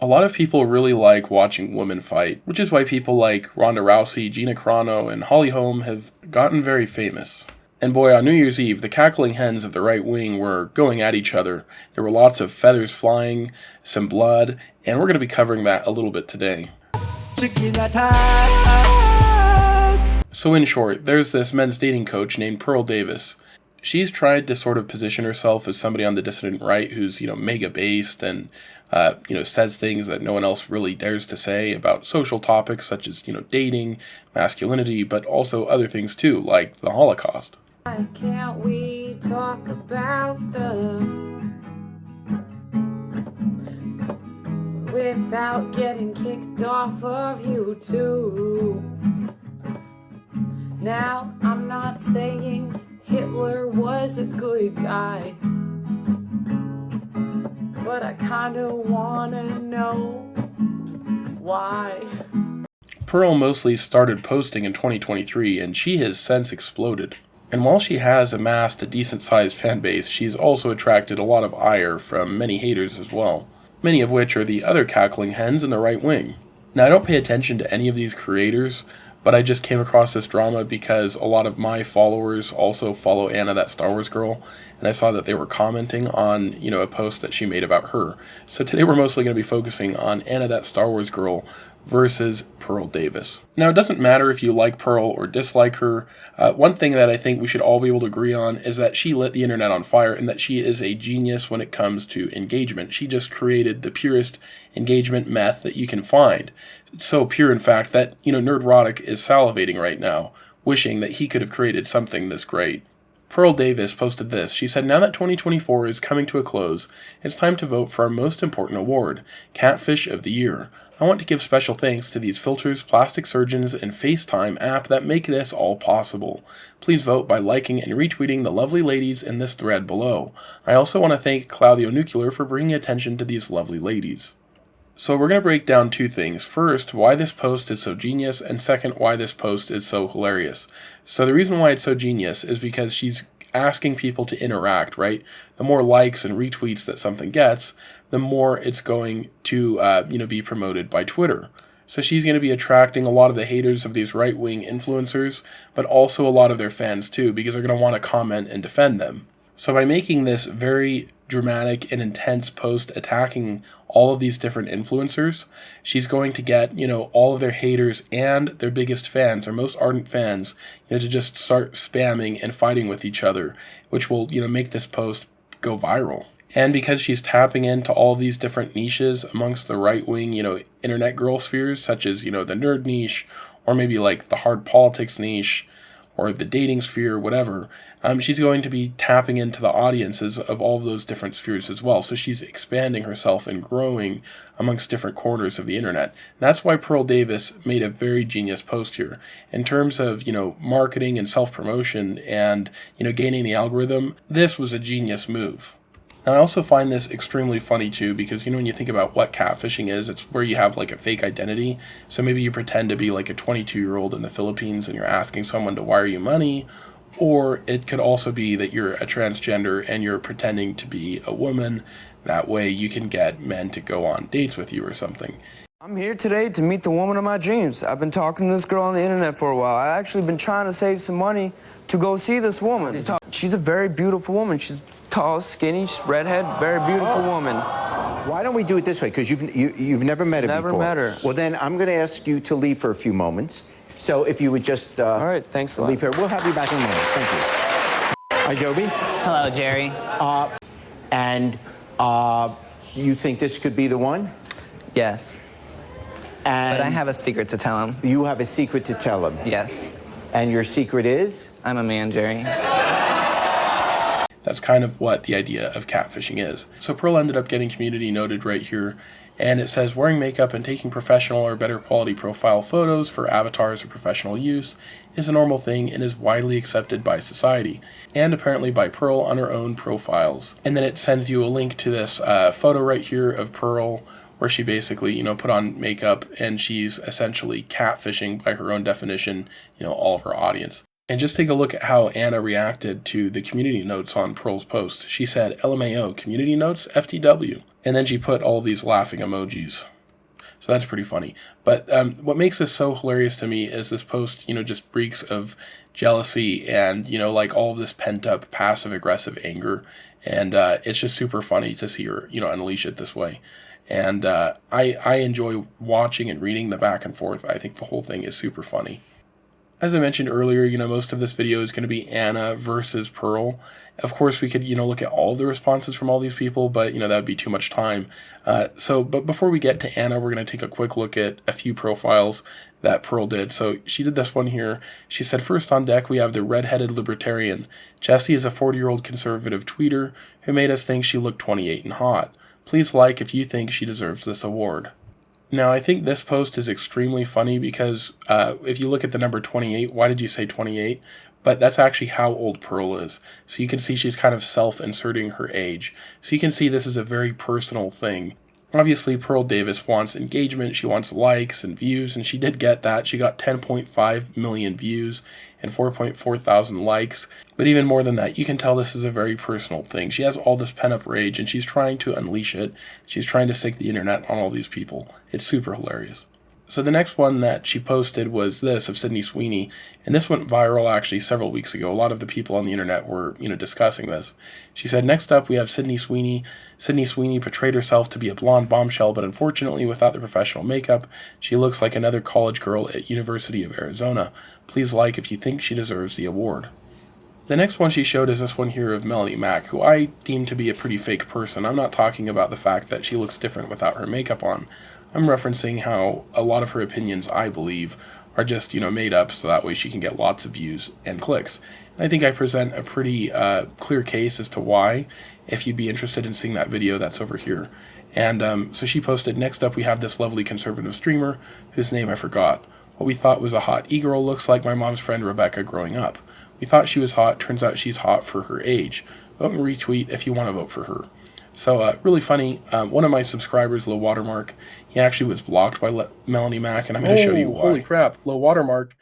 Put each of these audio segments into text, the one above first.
A lot of people really like watching women fight, which is why people like Ronda Rousey, Gina Carano, and Holly Holm have gotten very famous. And boy, on New Year's Eve, the cackling hens of the right wing were going at each other. There were lots of feathers flying, some blood, and we're going to be covering that a little bit today. So in short, there's this men's dating coach named Pearl Davis. She's tried to sort of position herself as somebody on the dissident right who's, mega based and, says things that no one else really dares to say about social topics such as, dating, masculinity, but also other things too, like the Holocaust. Why can't we talk about them without getting kicked off of YouTube? Now, I'm not saying Hitler was a good guy, but I kinda wanna know why. Pearl mostly started posting in 2023, and she has since exploded. And while she has amassed a decent-sized fan base, she's also attracted a lot of ire from many haters as well, many of which are the other cackling hens in the right wing. Now, I don't pay attention to any of these creators, but I just came across this drama because a lot of my followers also follow Anna, that Star Wars girl, and I saw that they were commenting on, a post that she made about her. So today we're mostly going to be focusing on Anna, that Star Wars girl versus Pearl Davis. Now, it doesn't matter if you like Pearl or dislike her. One thing that I think we should all be able to agree on is that she lit the internet on fire and that she is a genius when it comes to engagement. She just created the purest engagement meth that you can find. It's so pure, in fact, that, Nerdrotic is salivating right now, wishing that he could have created something this great. Pearl Davis posted this. She said, "Now that 2024 is coming to a close, it's time to vote for our most important award, Catfish of the Year. I want to give special thanks to these filters, plastic surgeons, and FaceTime app that make this all possible. Please vote by liking and retweeting the lovely ladies in this thread below. I also want to thank Claudio Nuclear for bringing attention to these lovely ladies." So we're going to break down two things. First, why this post is so genius, and second, why this post is so hilarious. So the reason why it's so genius is because she's asking people to interact, right? The more likes and retweets that something gets, the more it's going to, be promoted by Twitter. So she's going to be attracting a lot of the haters of these right-wing influencers, but also a lot of their fans too, because they're going to want to comment and defend them. So by making this very dramatic and intense post attacking all of these different influencers, she's going to get, all of their haters and their biggest fans, their most ardent fans, to just start spamming and fighting with each other, which will, make this post go viral. And because she's tapping into all of these different niches amongst the right-wing, internet girl spheres, such as, the nerd niche, or maybe like the hard politics niche, or the dating sphere, whatever, she's going to be tapping into the audiences of all of those different spheres as well. So she's expanding herself and growing amongst different corners of the internet. That's why Pearl Davis made a very genius post here. In terms of, marketing and self-promotion and, gaining the algorithm, this was a genius move. Now, I also find this extremely funny too, because when you think about what catfishing is, it's where you have like a fake identity. So maybe you pretend to be like a 22-year-old in the Philippines and you're asking someone to wire you money, or it could also be that you're a transgender and you're pretending to be a woman. That way you can get men to go on dates with you or something. I'm here today to meet the woman of my dreams. I've been talking to this girl on the internet for a while. I've actually been trying to save some money to go see this woman. She's a very beautiful woman. She's tall, skinny, redhead, very beautiful woman. Why don't we do it this way? Because you've never met her before. Never met her. Well, then I'm going to ask you to leave for a few moments. So if you would just all right, thanks a lot. Leave her. We'll have you back in a moment. Thank you. Hi, Joby. Hello, Jerry. And you think this could be the one? Yes. And But I have a secret to tell him. You have a secret to tell him? Yes. And your secret is? I'm a man, Jerry. That's kind of what the idea of catfishing is. So Pearl ended up getting community noted right here, and it says wearing makeup and taking professional or better quality profile photos for avatars or professional use is a normal thing and is widely accepted by society, and apparently by Pearl on her own profiles. And then it sends you a link to this photo right here of Pearl, where she basically, put on makeup and she's essentially catfishing by her own definition, all of her audience. And just take a look at how Anna reacted to the community notes on Pearl's post. She said, LMAO, community notes, FTW. And then she put all these laughing emojis. So that's pretty funny. But what makes this so hilarious to me is this post, just reeks of jealousy and, like all of this pent up passive aggressive anger. And it's just super funny to see her, unleash it this way. And I enjoy watching and reading the back and forth. I think the whole thing is super funny. As I mentioned earlier, most of this video is going to be Anna versus Pearl. Of course, we could, look at all the responses from all these people, but, that would be too much time. But before we get to Anna, we're going to take a quick look at a few profiles that Pearl did. So she did this one here. She said, first on deck, we have the redheaded libertarian. Jessie is a 40-year-old conservative tweeter who made us think she looked 28 and hot. Please like if you think she deserves this award. Now, I think this post is extremely funny because if you look at the number 28, why did you say 28? But that's actually how old Pearl is. So you can see she's kind of self-inserting her age. So you can see this is a very personal thing. Obviously, Pearl Davis wants engagement, she wants likes and views, and she did get that. She got 10.5 million views and 4.4 thousand likes. But even more than that, you can tell this is a very personal thing. She has all this pent-up rage, and she's trying to unleash it. She's trying to sick the internet on all these people. It's super hilarious. So the next one that she posted was this of Sydney Sweeney, and this went viral actually several weeks ago. A lot of the people on the internet were, discussing this. She said, next up we have Sydney Sweeney. Sydney Sweeney portrayed herself to be a blonde bombshell, but unfortunately without the professional makeup, she looks like another college girl at University of Arizona. Please like if you think she deserves the award. The next one she showed is this one here of Melanie Mack, who I deem to be a pretty fake person. I'm not talking about the fact that she looks different without her makeup on. I'm referencing how a lot of her opinions, I believe, are just, made up so that way she can get lots of views and clicks. And I think I present a pretty clear case as to why, if you'd be interested in seeing that video, that's over here. And so she posted, next up we have this lovely conservative streamer, whose name I forgot. What we thought was a hot e-girl looks like my mom's friend Rebecca growing up. We thought she was hot, turns out she's hot for her age. Vote and retweet if you want to vote for her. So really funny, one of my subscribers, Low Watermark, he actually was blocked by Melanie Mack, and I'm going to show you why. Holy crap, Low Watermark.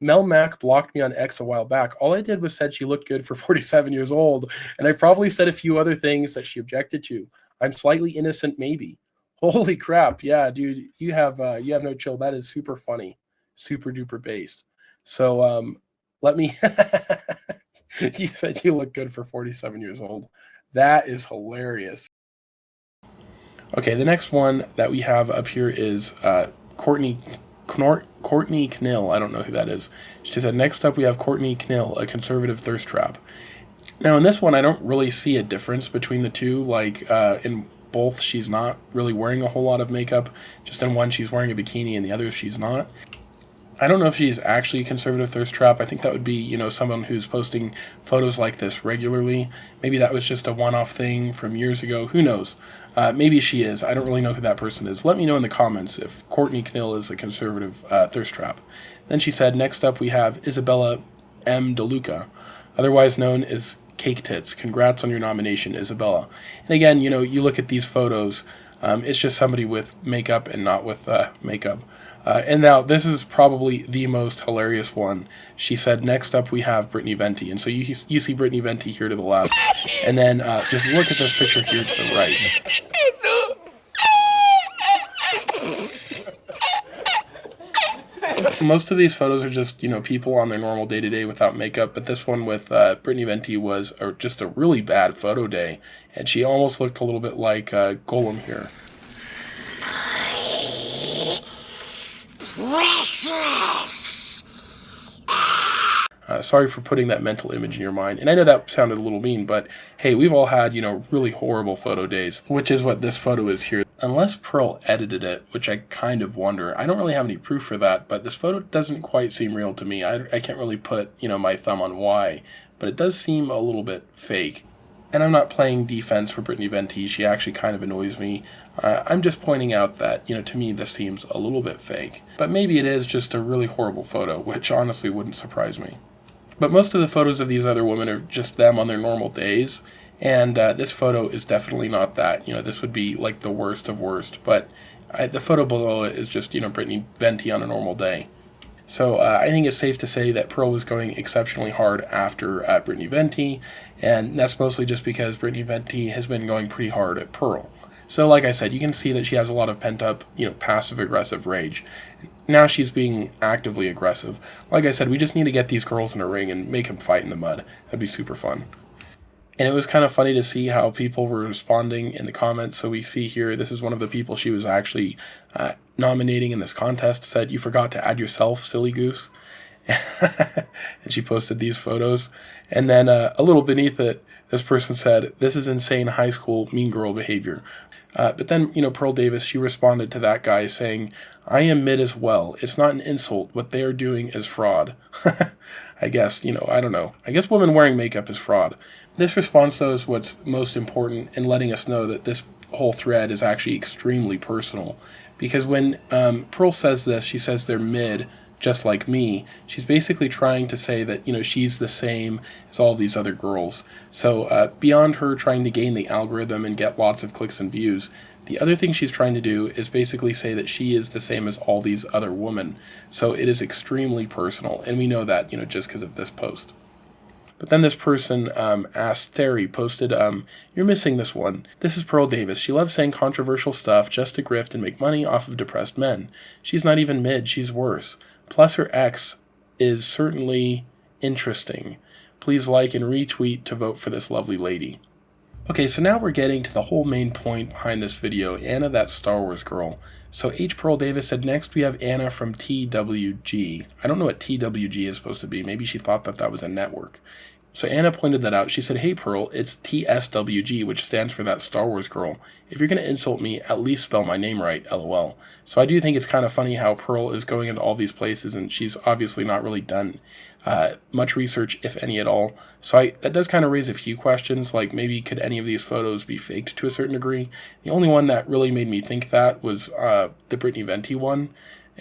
Mel Mack blocked me on X a while back. All I did was said she looked good for 47 years old, and I probably said a few other things that she objected to. I'm slightly innocent, maybe. Holy crap, yeah, dude, you have no chill. That is super funny, super duper based. So let me, you said you look good for 47 years old. That is hilarious. Okay, the next one that we have up here is Courtney Knill. I don't know who that is. She said, next up we have Courtney Knill, a conservative thirst trap. Now in this one, I don't really see a difference between the two. Like in both, she's not really wearing a whole lot of makeup. Just in one, she's wearing a bikini, and the other, she's not. I don't know if she's actually a conservative thirst trap. I think that would be, someone who's posting photos like this regularly. Maybe that was just a one-off thing from years ago. Who knows? Maybe she is. I don't really know who that person is. Let me know in the comments if Courtney Knill is a conservative thirst trap. Then she said, next up we have Isabella M. DeLuca, otherwise known as Cake Tits. Congrats on your nomination, Isabella. And again, you look at these photos, it's just somebody with makeup and not with makeup. And now, this is probably the most hilarious one. She said, next up we have Brittany Venti. And so you see Brittany Venti here to the left. And then just look at this picture here to the right. Most of these photos are just, people on their normal day-to-day without makeup. But this one with Brittany Venti was just a really bad photo day. And she almost looked a little bit like Golem here. Sorry for putting that mental image in your mind. And I know that sounded a little mean, but hey, we've all had, really horrible photo days, which is what this photo is here. Unless Pearl edited it, which I kind of wonder. I don't really have any proof for that, but this photo doesn't quite seem real to me. I can't really put, my thumb on why, but it does seem a little bit fake. And I'm not playing defense for Brittany Venti. She actually kind of annoys me. I'm just pointing out that, to me this seems a little bit fake. But maybe it is just a really horrible photo, which honestly wouldn't surprise me. But most of the photos of these other women are just them on their normal days. And this photo is definitely not that. This would be like the worst of worst. But the photo below it is just, Brittany Venti on a normal day. So I think it's safe to say that Pearl was going exceptionally hard after Brittany Venti, and that's mostly just because Brittany Venti has been going pretty hard at Pearl. So like I said, you can see that she has a lot of pent up, passive aggressive rage. Now she's being actively aggressive. Like I said, we just need to get these girls in a ring and make them fight in the mud. That'd be super fun. And it was kind of funny to see how people were responding in the comments. So we see here, this is one of the people she was actually nominating in this contest, said, "You forgot to add yourself, silly goose." And she posted these photos. And then a little beneath it, this person said, "This is insane high school mean girl behavior." But then, Pearl Davis, she responded to that guy saying, "I am mid as well. It's not an insult. What they are doing is fraud." I guess, I don't know. I guess women wearing makeup is fraud. This response, though, is what's most important in letting us know that this whole thread is actually extremely personal. Because when Pearl says this, she says they're mid, just like me. She's basically trying to say that, she's the same as all these other girls. So beyond her trying to gain the algorithm and get lots of clicks and views, the other thing she's trying to do is basically say that she is the same as all these other women. So it is extremely personal, and we know that, just because of this post. But then this person, asked Theory, posted, "You're missing this one. This is Pearl Davis. She loves saying controversial stuff just to grift and make money off of depressed men. She's not even mid, she's worse. Plus her ex is certainly interesting. Please like and retweet to vote for this lovely lady." Okay, so now we're getting to the whole main point behind this video, Anna, that Star Wars girl. So H. Pearl Davis said, "Next we have Anna from TWG. I don't know what TWG is supposed to be. Maybe she thought that that was a network. So Anna pointed that out. She said, "Hey Pearl, it's TSWG, which stands for that Star Wars girl. If you're going to insult me, at least spell my name right, LOL." So I do think it's kind of funny how Pearl is going into all these places, and she's obviously not really done much research, if any at all. So that does kind of raise a few questions, like maybe could any of these photos be faked to a certain degree? The only one that really made me think that was the Brittany Venti one.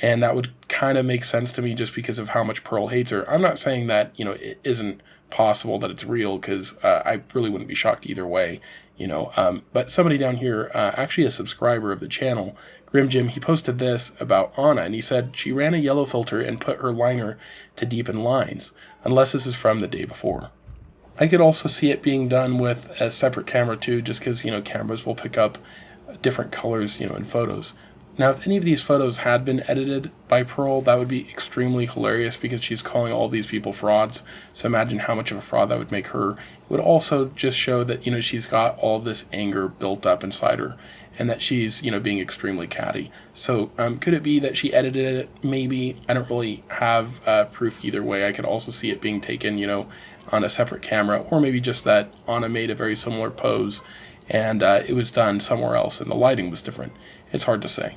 And that would kind of make sense to me just because of how much Pearl hates her. I'm not saying that, it isn't possible that it's real, because I really wouldn't be shocked either way, But somebody down here, actually a subscriber of the channel, Grim Jim, he posted this about Anna, and he said she ran a yellow filter and put her liner to deepen lines, unless this is from the day before. I could also see it being done with a separate camera too, just because, cameras will pick up different colors, in photos. Now, if any of these photos had been edited by Pearl, that would be extremely hilarious because she's calling all these people frauds. So imagine how much of a fraud that would make her. It would also just show that, she's got all of this anger built up inside her and that she's, being extremely catty. So could it be that she edited it? Maybe. I don't really have proof either way. I could also see it being taken, on a separate camera, or maybe just that Anna made a very similar pose and it was done somewhere else and the lighting was different. It's hard to say.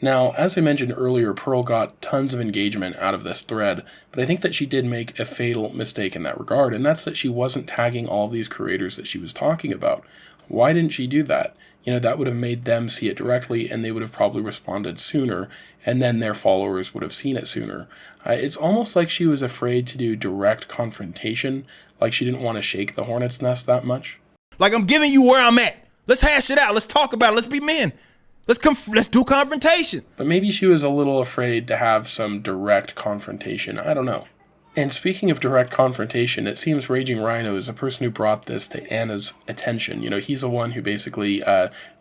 Now, as I mentioned earlier, Pearl got tons of engagement out of this thread, but I think that she did make a fatal mistake in that regard, and that's that she wasn't tagging all of these creators that she was talking about. Why didn't she do that? That would have made them see it directly, and they would have probably responded sooner, and then their followers would have seen it sooner. It's almost like she was afraid to do direct confrontation, like she didn't want to shake the hornet's nest that much. Like, I'm giving you where I'm at. Let's hash it out. Let's talk about it. Let's be men. Let's do confrontation. But maybe she was a little afraid to have some direct confrontation. I don't know. And speaking of direct confrontation, it seems Raging Rhino is the person who brought this to Anna's attention. He's the one who basically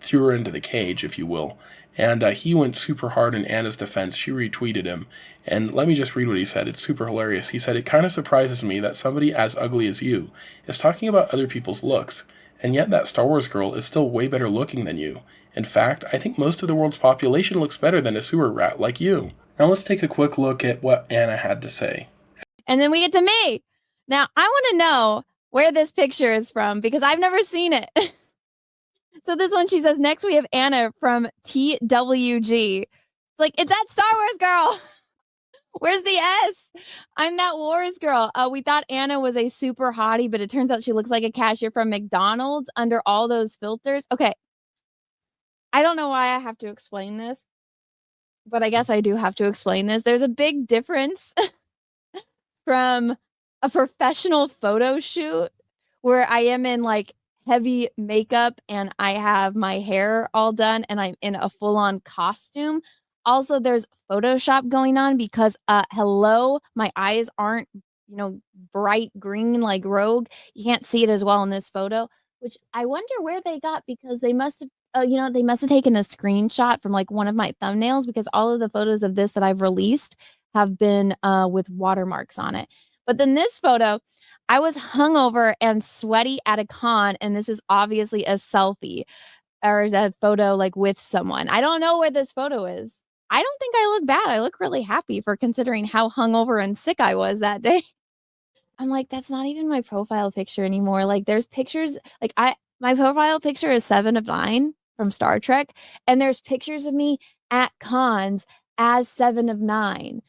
threw her into the cage, if you will. And he went super hard in Anna's defense. She retweeted him. And let me just read what he said. It's super hilarious. He said, "It kind of surprises me that somebody as ugly as you is talking about other people's looks. And yet that Star Wars girl is still way better looking than you. In fact, I think most of the world's population looks better than a sewer rat like you." Now let's take a quick look at what Anna had to say. And then we get to me. Now, I want to know where this picture is from because I've never seen it. So this one, she says, "Next we have Anna from TWG." It's like, it's that Star Wars girl. Where's the S? I'm that Wars girl. We thought Anna was a super hottie, but it turns out she looks like a cashier from McDonald's under all those filters. Okay. I don't know why I have to explain this, but I guess I do have to explain this. There's a big difference from a professional photo shoot where I am in like heavy makeup and I have my hair all done and I'm in a full-on costume. Also, there's Photoshop going on because, hello, my eyes aren't, bright green like Rogue. You can't see it as well in this photo, which I wonder where they got because they must have, they must have taken a screenshot from like one of my thumbnails because all of the photos of this that I've released have been with watermarks on it. But then this photo, I was hungover and sweaty at a con, and this is obviously a selfie or a photo like with someone. I don't know where this photo is. I don't think I look bad. I look really happy for considering how hungover and sick I was that day. I'm like, that's not even my profile picture anymore. Like there's pictures like my profile picture is 7 of 9 from Star Trek, and there's pictures of me at cons as 7 of 9.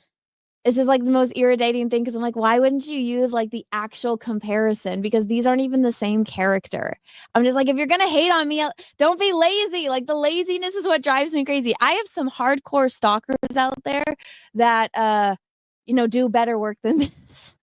This is like the most irritating thing because I'm like, why wouldn't you use like the actual comparison? Because these aren't even the same character. I'm just like, if you're gonna hate on me, don't be lazy. Like the laziness is what drives me crazy. I have some hardcore stalkers out there that do better work than this.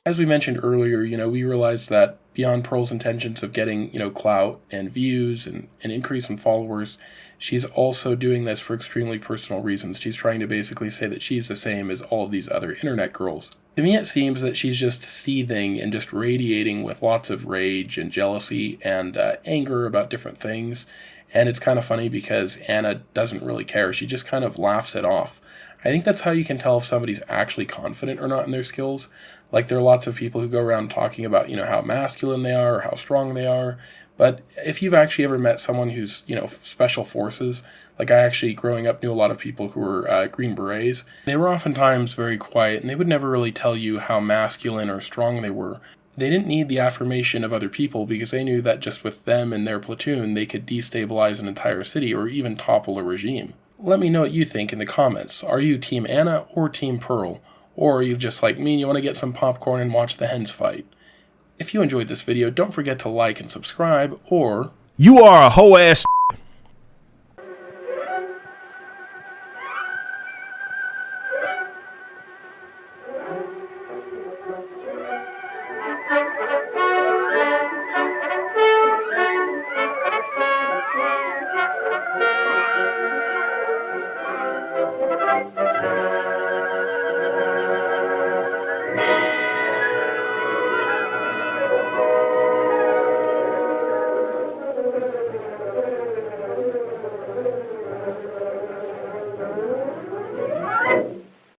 As we mentioned earlier, we realized that beyond Pearl's intentions of getting, clout and views and an increase in followers, she's also doing this for extremely personal reasons. She's trying to basically say that she's the same as all of these other internet girls. To me, it seems that she's just seething and just radiating with lots of rage and jealousy and anger about different things. And it's kind of funny because Anna doesn't really care. She just kind of laughs it off. I think that's how you can tell if somebody's actually confident or not in their skills. Like there are lots of people who go around talking about, how masculine they are or how strong they are. But if you've actually ever met someone who's, special forces, like I actually growing up knew a lot of people who were Green Berets, they were oftentimes very quiet and they would never really tell you how masculine or strong they were. They didn't need the affirmation of other people because they knew that just with them and their platoon, they could destabilize an entire city or even topple a regime. Let me know what you think in the comments. Are you Team Anna or Team Pearl? Or are you just like me and you want to get some popcorn and watch the hens fight? If you enjoyed this video, don't forget to like and subscribe, or... You are a hoe ass.